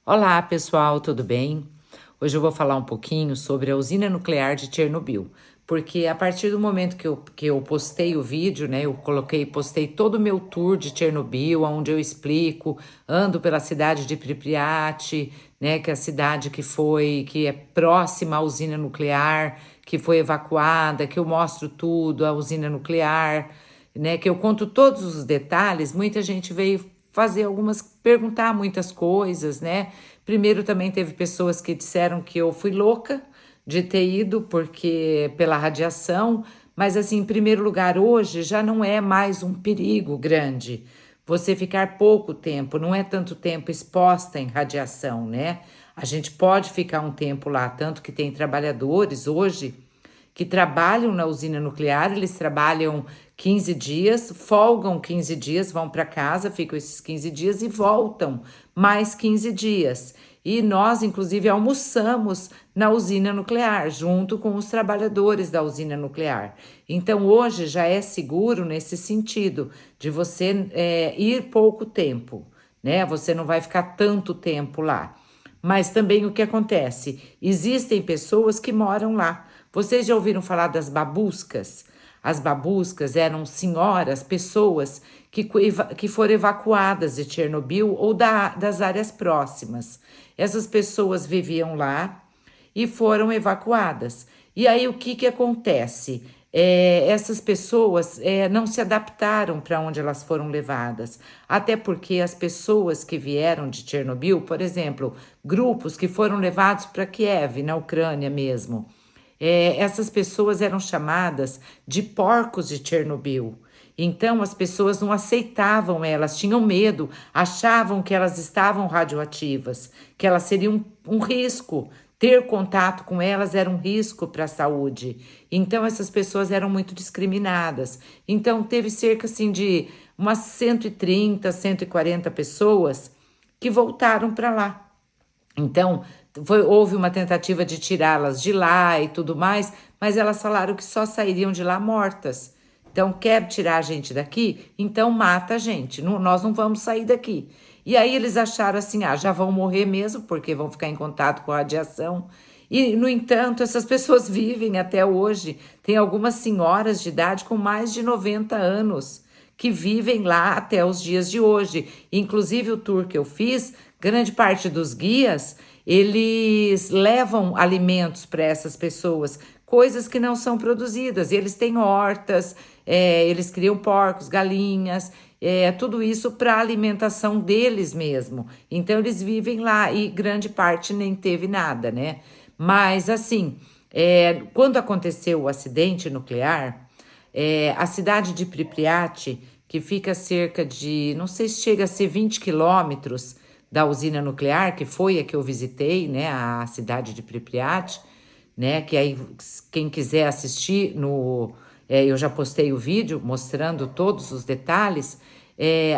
Olá, pessoal, tudo bem? Hoje eu vou falar um pouquinho sobre a usina nuclear de Chernobyl, porque a partir do momento que eu postei o vídeo, né, postei todo o meu tour de Chernobyl, onde eu explico, ando pela cidade de Pripyat, né, que é a cidade que é próxima à usina nuclear, que foi evacuada, que eu mostro tudo, a usina nuclear, né, que eu conto todos os detalhes. Muita gente veio perguntar muitas coisas, né? Primeiro também teve pessoas que disseram que eu fui louca de ter ido porque pela radiação, mas assim, em primeiro lugar, hoje já não é mais um perigo grande você ficar pouco tempo, não é tanto tempo exposta em radiação, né? A gente pode ficar um tempo lá, tanto que tem trabalhadores hoje que trabalham na usina nuclear, eles trabalham 15 dias, folgam 15 dias, vão para casa, ficam esses 15 dias e voltam mais 15 dias. E nós, inclusive, almoçamos na usina nuclear, junto com os trabalhadores da usina nuclear. Então, hoje já é seguro nesse sentido, de você ir pouco tempo, né? Você não vai ficar tanto tempo lá. Mas também o que acontece? Existem pessoas que moram lá. Vocês já ouviram falar das babuscas? As babuscas eram senhoras, pessoas que foram evacuadas de Chernobyl ou das áreas próximas. Essas pessoas viviam lá e foram evacuadas. E aí o que acontece? Essas pessoas não se adaptaram para onde elas foram levadas, até porque as pessoas que vieram de Chernobyl, por exemplo, grupos que foram levados para Kiev, na Ucrânia mesmo, essas pessoas eram chamadas de porcos de Chernobyl. Então as pessoas não aceitavam elas, tinham medo, achavam que elas estavam radioativas, que elas seriam um risco. Ter contato com elas era um risco para a saúde. Então essas pessoas eram muito discriminadas. Então teve cerca assim de umas 130, 140 pessoas que voltaram para lá. Então, houve uma tentativa de tirá-las de lá e tudo mais, mas elas falaram que só sairiam de lá mortas. Então, quer tirar a gente daqui? Então mata a gente, nós não vamos sair daqui. E aí eles acharam assim, já vão morrer mesmo, porque vão ficar em contato com a radiação. E, no entanto, essas pessoas vivem até hoje. Tem algumas senhoras de idade com mais de 90 anos que vivem lá até os dias de hoje. Inclusive, o tour que eu fiz, grande parte dos guias, eles levam alimentos para essas pessoas, coisas que não são produzidas. Eles têm hortas, eles criam porcos, galinhas, tudo isso para a alimentação deles mesmo. Então, eles vivem lá e grande parte nem teve nada, né? Mas, assim, quando aconteceu o acidente nuclear, a cidade de Pripyat, que fica a cerca de, não sei se chega a ser 20 quilômetros da usina nuclear, que foi a que eu visitei, né, a cidade de Pripyat, né, que aí quem quiser assistir eu já postei o vídeo mostrando todos os detalhes.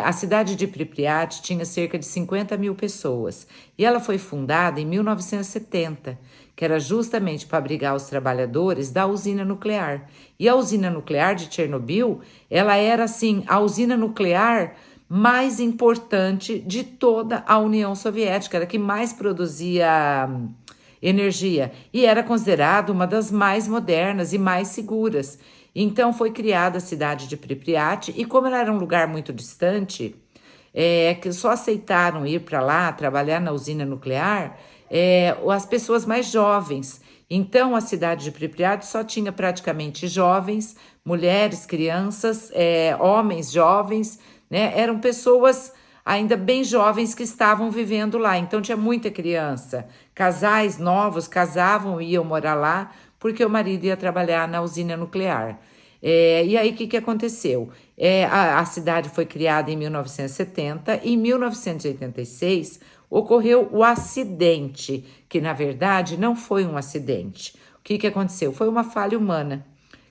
A cidade de Pripyat tinha cerca de 50 mil pessoas e ela foi fundada em 1970, que era justamente para abrigar os trabalhadores da usina nuclear. E a usina nuclear de Chernobyl, ela era assim, a usina nuclear mais importante de toda a União Soviética, era a que mais produzia energia e era considerada uma das mais modernas e mais seguras. Então foi criada a cidade de Pripyat e como ela era um lugar muito distante, que só aceitaram ir para lá trabalhar na usina nuclear as pessoas mais jovens. Então a cidade de Pripyat só tinha praticamente jovens, mulheres, crianças, homens jovens, né? Eram pessoas ainda bem jovens que estavam vivendo lá. Então tinha muita criança. Casais novos casavam e iam morar lá porque o marido ia trabalhar na usina nuclear. E aí o que aconteceu? A cidade foi criada em 1970 e em 1986 ocorreu o acidente, que na verdade não foi um acidente. O que aconteceu? Foi uma falha humana.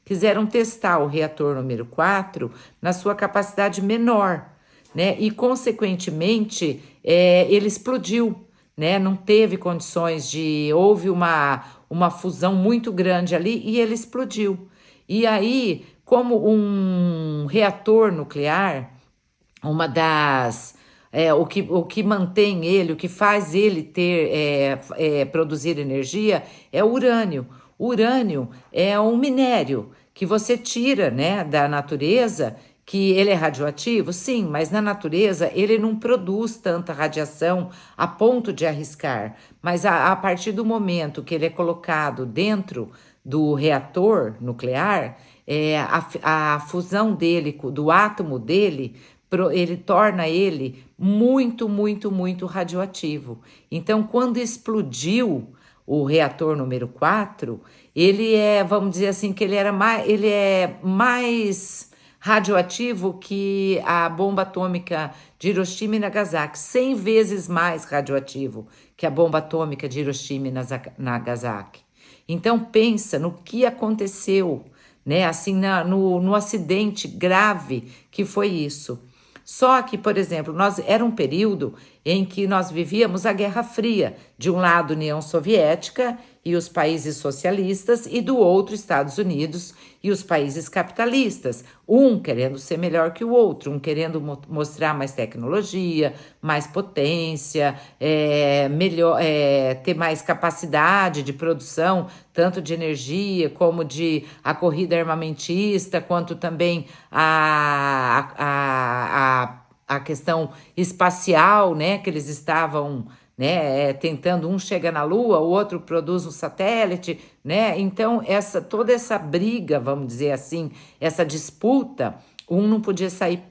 Quiseram testar o reator número 4 na sua capacidade menor, né? E, consequentemente, ele explodiu, né? Não teve condições houve uma fusão muito grande ali e ele explodiu. E aí, como um reator nuclear, uma das o que mantém ele, o que faz ele produzir energia é o urânio. O urânio é um minério que você tira, né, da natureza, que ele é radioativo, sim, mas na natureza ele não produz tanta radiação a ponto de arriscar. Mas a partir do momento que ele é colocado dentro do reator nuclear, a fusão dele, do átomo dele, ele torna ele muito, muito, muito radioativo. Então, quando explodiu o reator número 4, vamos dizer assim, que ele é mais radioativo que a bomba atômica de Hiroshima e Nagasaki, 100 vezes mais radioativo que a bomba atômica de Hiroshima e Nagasaki. Então pensa no que aconteceu, né? Assim, no acidente grave que foi isso. Só que, por exemplo, era um período em que nós vivíamos a Guerra Fria, de um lado União Soviética e os países socialistas, e do outro Estados Unidos e os países capitalistas, um querendo ser melhor que o outro, um querendo mostrar mais tecnologia, mais potência, ter mais capacidade de produção, tanto de energia como de a corrida armamentista, quanto também a questão espacial, né, que eles estavam, né, tentando, um chega na Lua, o outro produz um satélite, né? Então toda essa briga, vamos dizer assim, essa disputa, um não podia sair,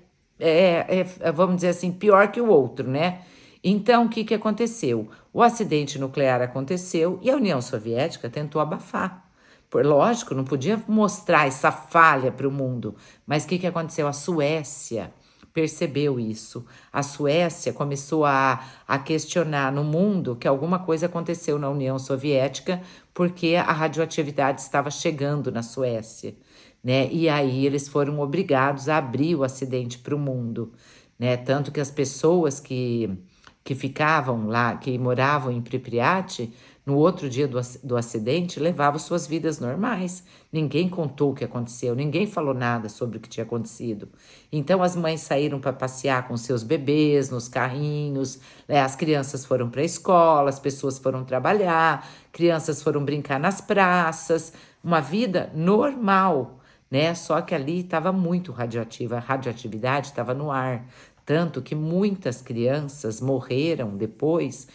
vamos dizer assim, pior que o outro, né? Então, o que aconteceu? O acidente nuclear aconteceu e a União Soviética tentou abafar. Lógico, não podia mostrar essa falha para o mundo, mas o que aconteceu? A Suécia percebeu isso. A Suécia começou a questionar no mundo que alguma coisa aconteceu na União Soviética porque a radioatividade estava chegando na Suécia, né? E aí eles foram obrigados a abrir o acidente para o mundo, né? Tanto que as pessoas que ficavam lá, que moravam em Pripyat, no outro dia do acidente, levavam suas vidas normais. Ninguém contou o que aconteceu, ninguém falou nada sobre o que tinha acontecido. Então, as mães saíram para passear com seus bebês nos carrinhos, as crianças foram para a escola, as pessoas foram trabalhar, crianças foram brincar nas praças, uma vida normal, né? Só que ali estava muito radioativa, a radioatividade estava no ar. Tanto que muitas crianças morreram depois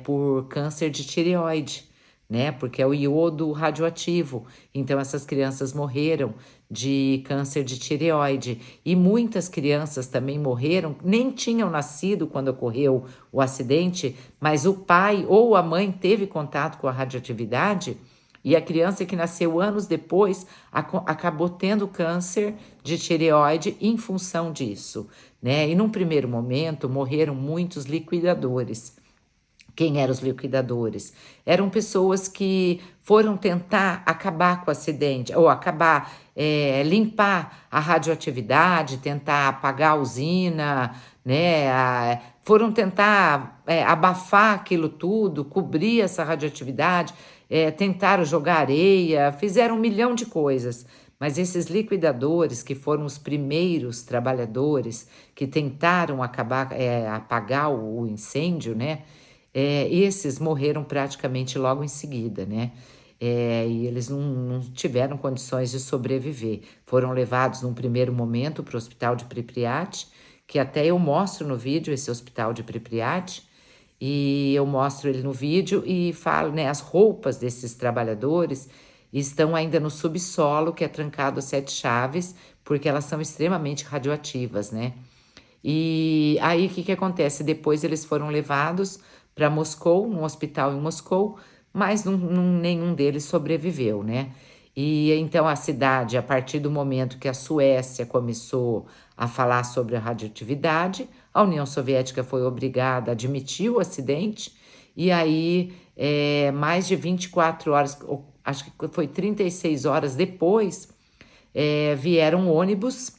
por câncer de tireoide, né? Porque é o iodo radioativo. Então, essas crianças morreram de câncer de tireoide. E muitas crianças também morreram, nem tinham nascido quando ocorreu o acidente, mas o pai ou a mãe teve contato com a radioatividade. E a criança que nasceu anos depois acabou tendo câncer de tireoide em função disso, né? E num primeiro momento morreram muitos liquidadores. Quem eram os liquidadores? Eram pessoas que foram tentar acabar com o acidente, ou limpar a radioatividade, tentar apagar a usina, né? Foram tentar abafar aquilo tudo, cobrir essa radioatividade, tentaram jogar areia, fizeram 1 milhão de coisas. Mas esses liquidadores, que foram os primeiros trabalhadores que tentaram apagar o incêndio, né? Esses morreram praticamente logo em seguida, né? E eles não tiveram condições de sobreviver. Foram levados num primeiro momento para o hospital de Pripyat, que até eu mostro no vídeo esse hospital de Pripyat, e eu mostro ele no vídeo e falo, né, as roupas desses trabalhadores estão ainda no subsolo, que é trancado a 7 chaves, porque elas são extremamente radioativas, né? E aí, o que acontece? Depois eles foram levados para Moscou, num hospital em Moscou, mas nenhum deles sobreviveu, né? E então a cidade, a partir do momento que a Suécia começou a falar sobre a radioatividade, a União Soviética foi obrigada a admitir o acidente, e aí mais de 24 horas, acho que foi 36 horas depois, vieram ônibus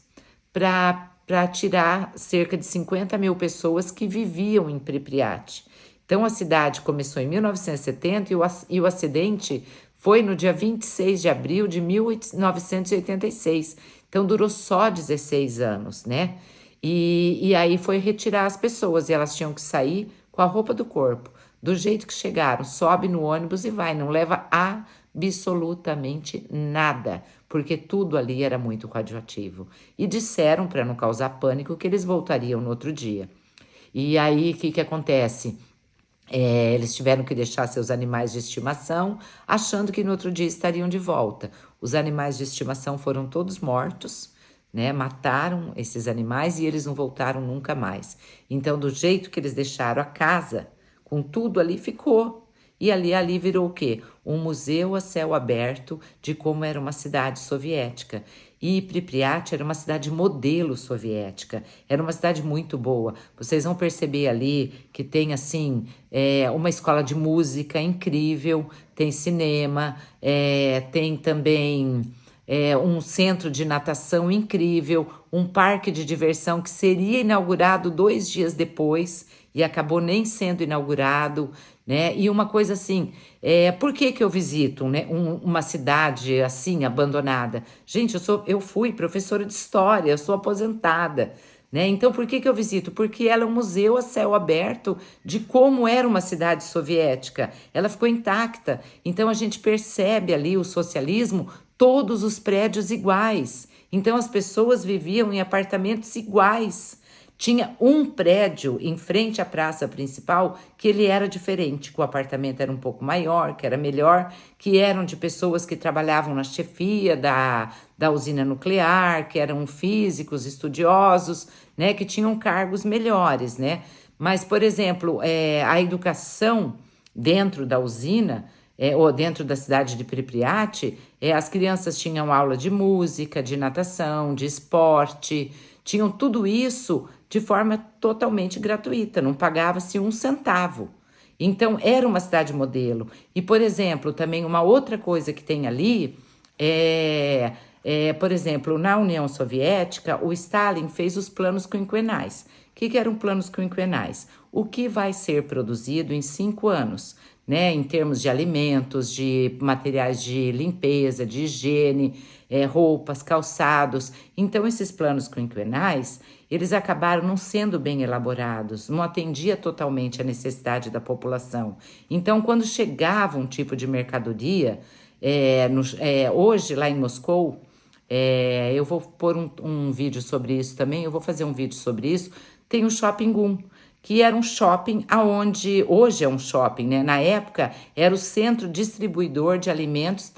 para tirar cerca de 50 mil pessoas que viviam em Pripyat. Então, a cidade começou em 1970 e o acidente foi no dia 26 de abril de 1986. Então, durou só 16 anos, né? E aí foi retirar as pessoas e elas tinham que sair com a roupa do corpo. Do jeito que chegaram, sobe no ônibus e vai, não leva absolutamente nada, porque tudo ali era muito radioativo. E disseram, para não causar pânico, que eles voltariam no outro dia. E aí, o que acontece? Eles tiveram que deixar seus animais de estimação, achando que no outro dia estariam de volta. Os animais de estimação foram todos mortos, né? Mataram esses animais e eles não voltaram nunca mais. Então, do jeito que eles deixaram a casa, com tudo ali ficou. E ali virou o quê? Um museu a céu aberto de como era uma cidade soviética. E Pripyat era uma cidade modelo soviética, era uma cidade muito boa. Vocês vão perceber ali que tem assim uma escola de música incrível, tem cinema, tem também um centro de natação incrível, um parque de diversão que seria inaugurado 2 dias depois e acabou nem sendo inaugurado, né? E uma coisa assim, por que eu visito, né, uma cidade assim abandonada? Gente, eu fui professora de história, eu sou aposentada, né? Então por que eu visito? Porque ela é um museu a céu aberto de como era uma cidade soviética. Ela ficou intacta. Então a gente percebe ali o socialismo, todos os prédios iguais. Então as pessoas viviam em apartamentos iguais. Tinha um prédio em frente à praça principal que ele era diferente, que o apartamento era um pouco maior, que era melhor, que eram de pessoas que trabalhavam na chefia da usina nuclear, que eram físicos, estudiosos, né, que tinham cargos melhores, né? Mas, por exemplo, a educação dentro da usina, ou dentro da cidade de Pripyat, as crianças tinham aula de música, de natação, de esporte, tinham tudo isso de forma totalmente gratuita, não pagava-se um centavo. Então, era uma cidade modelo. E, por exemplo, também uma outra coisa que tem ali por exemplo, na União Soviética, o Stalin fez os planos quinquenais. O que eram planos quinquenais? O que vai ser produzido em 5 anos, né? Em termos de alimentos, de materiais de limpeza, de higiene, roupas, calçados. Então, esses planos quinquenais, eles acabaram não sendo bem elaborados, não atendia totalmente a necessidade da população. Então, quando chegava um tipo de mercadoria, hoje lá em Moscou, eu vou pôr um vídeo sobre isso também, eu vou fazer um vídeo sobre isso, tem o Shopping Gum, que era um shopping aonde, hoje é um shopping, né? Na época era o centro distribuidor de alimentos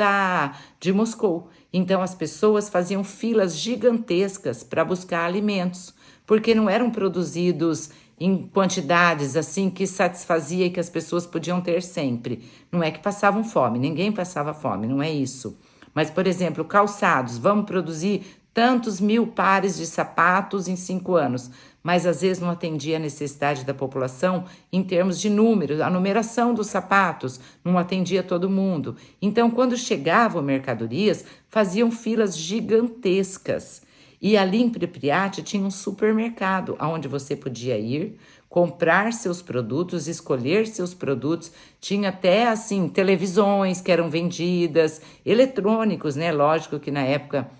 de Moscou. Então as pessoas faziam filas gigantescas para buscar alimentos, porque não eram produzidos em quantidades assim que satisfazia e que as pessoas podiam ter sempre. Não é que passavam fome, ninguém passava fome, não é isso. Mas, por exemplo, calçados, vamos produzir tantos mil pares de sapatos em 5 anos, mas às vezes não atendia a necessidade da população em termos de números, a numeração dos sapatos não atendia todo mundo. Então, quando chegavam mercadorias, faziam filas gigantescas. E ali em Pripyat tinha um supermercado onde você podia ir, comprar seus produtos, escolher seus produtos. Tinha até, assim, televisões que eram vendidas, eletrônicos, né? Lógico que na época,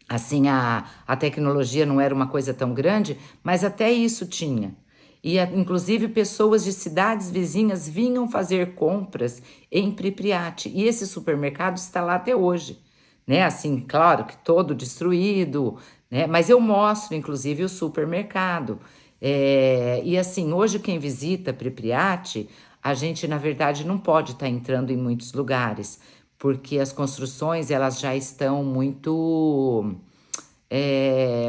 assim, a tecnologia não era uma coisa tão grande, mas até isso tinha. E, inclusive, pessoas de cidades vizinhas vinham fazer compras em Pripyat. E esse supermercado está lá até hoje, né? Assim, claro que todo destruído, né? Mas eu mostro, inclusive, o supermercado. E assim, hoje quem visita Pripyat, a gente, na verdade, não pode estar entrando em muitos lugares, porque as construções, elas já estão muito,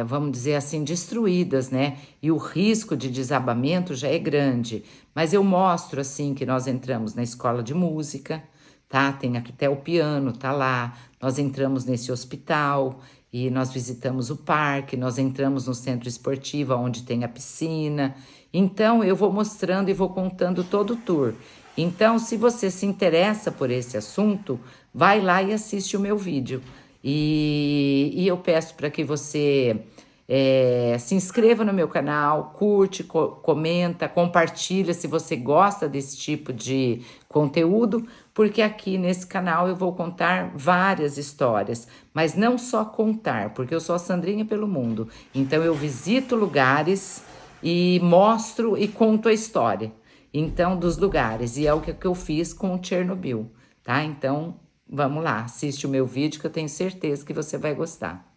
vamos dizer assim, destruídas, né? E o risco de desabamento já é grande. Mas eu mostro, assim, que nós entramos na escola de música, tá? Tem aqui até o piano, tá lá. Nós entramos nesse hospital e nós visitamos o parque, nós entramos no centro esportivo, onde tem a piscina. Então, eu vou mostrando e vou contando todo o tour. Então, se você se interessa por esse assunto, vai lá e assiste o meu vídeo. E eu peço para que você Se inscreva no meu canal, curte, comenta, compartilha se você gosta desse tipo de conteúdo, porque aqui nesse canal eu vou contar várias histórias, mas não só contar, porque eu sou a Sandrinha pelo mundo. Então eu visito lugares e mostro e conto a história, então, dos lugares. E é o que eu fiz com Chernobyl, tá? Então, vamos lá, assiste o meu vídeo que eu tenho certeza que você vai gostar.